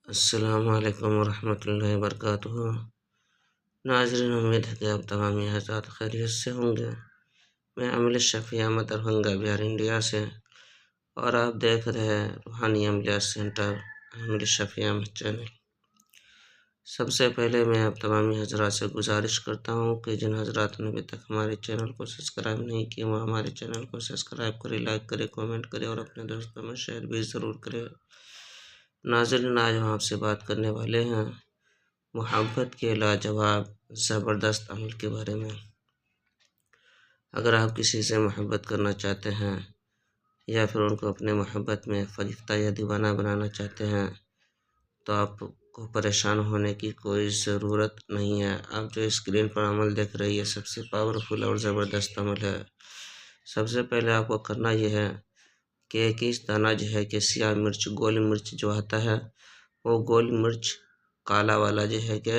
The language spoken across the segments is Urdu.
السلام علیکم ورحمۃ اللہ وبرکاتہ۔ ناظرین، امید ہے کہ آپ تمام حضرات خیریت سے ہوں گے۔ میں عامل شفیع احمد دربھنگہ بہار انڈیا سے، اور آپ دیکھ رہے ہیں روحانی عملیات سینٹر عامل شفیع احمد چینل۔ سب سے پہلے میں آپ تمام حضرات سے گزارش کرتا ہوں کہ جن حضرات نے ابھی تک ہمارے چینل کو سبسکرائب نہیں کیا وہ ہمارے چینل کو سبسکرائب کرے، لائک کرے، کامنٹ کرے اور اپنے دوستوں میں شیئر بھی ضرور کرے۔ ناظرین، آج ہم آپ سے بات کرنے والے ہیں محبت کے لاجواب زبردست عمل کے بارے میں۔ اگر آپ کسی سے محبت کرنا چاہتے ہیں یا پھر ان کو اپنے محبت میں فریفتہ یا دیوانہ بنانا چاہتے ہیں تو آپ کو پریشان ہونے کی کوئی ضرورت نہیں ہے۔ آپ جو اسکرین پر عمل دیکھ رہے ہیں یہ سب سے پاورفل اور زبردست عمل ہے۔ سب سے پہلے آپ کو کرنا یہ ہے کہ 21 دانہ جو ہے کہ سیاہ مرچ، گول مرچ جو آتا ہے وہ گول مرچ کالا والا جو ہے کہ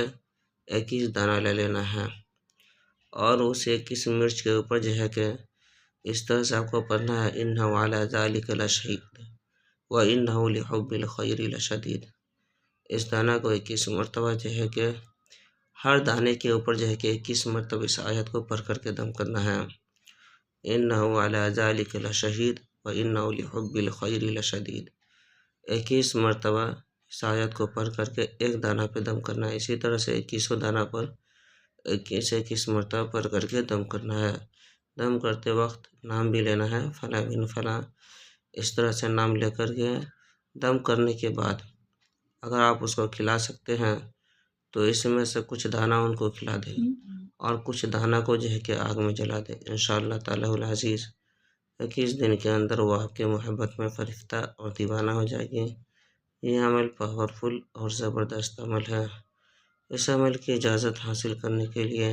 21 دانہ لے لینا ہے، اور اس 21 مرچ کے اوپر جو ہے کہ اس طرح سے آپ کو پڑھنا ہے انہ علی ذلک لشہید وانہ لحب الخیر لشدید۔ اس دانہ کو 21 مرتبہ جو ہے کہ ہر دانے کے اوپر جو ہے کہ 21 مرتبہ اس آیت کو پڑھ کر کے دم کرنا ہے، انہ علی ذلک لشہید وانہ لحب الخیر لشدید۔ 21 مرتبہ اس آیت کو پڑھ کر کے ایک دانہ پہ دم کرنا ہے۔ اسی طرح سے 21 دانہ پر 21 مرتبہ پڑھ کر کے دم کرنا ہے۔ دم کرتے وقت نام بھی لینا ہے، فلاں بن فلاں، اس طرح سے نام لے کر کے دم کرنے کے بعد اگر آپ اس کو کھلا سکتے ہیں تو اس میں سے کچھ دانہ ان کو کھلا دیں اور کچھ دانہ کو جو ہے کہ آگ میں جلا دیں۔ انشاءاللہ تعالی العزیز 21 دن کے اندر وہ آپ کے محبت میں فریفتہ اور دیوانہ ہو جائے گی۔ یہ عمل پاورفل اور زبردست عمل ہے۔ اس عمل کی اجازت حاصل کرنے کے لیے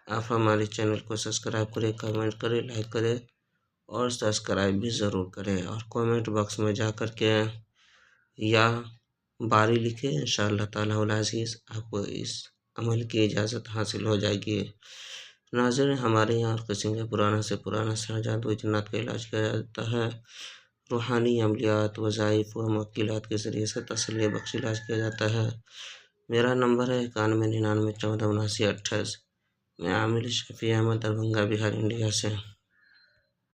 آپ ہمارے چینل کو سبسکرائب کریں، کمنٹ کریں، لائک کریں اور سبسکرائب بھی ضرور کریں، اور کمنٹ باکس میں جا کر کے یا باری لکھیں۔ انشاءاللہ تعالی العزیز آپ کو اس عمل کی اجازت حاصل ہو جائے گی۔ ناظرین، ہمارے یہاں ہر قسم کے پرانا سے پرانا سحر جادو جنات کا علاج کیا جاتا ہے۔ روحانی عملیات، وظائف و موکلات کے ذریعے سے تسلی بخش علاج کیا جاتا ہے۔ میرا نمبر ہے 9199147928۔ میں عامل شفیع احمد دربھنگہ بہار انڈیا سے۔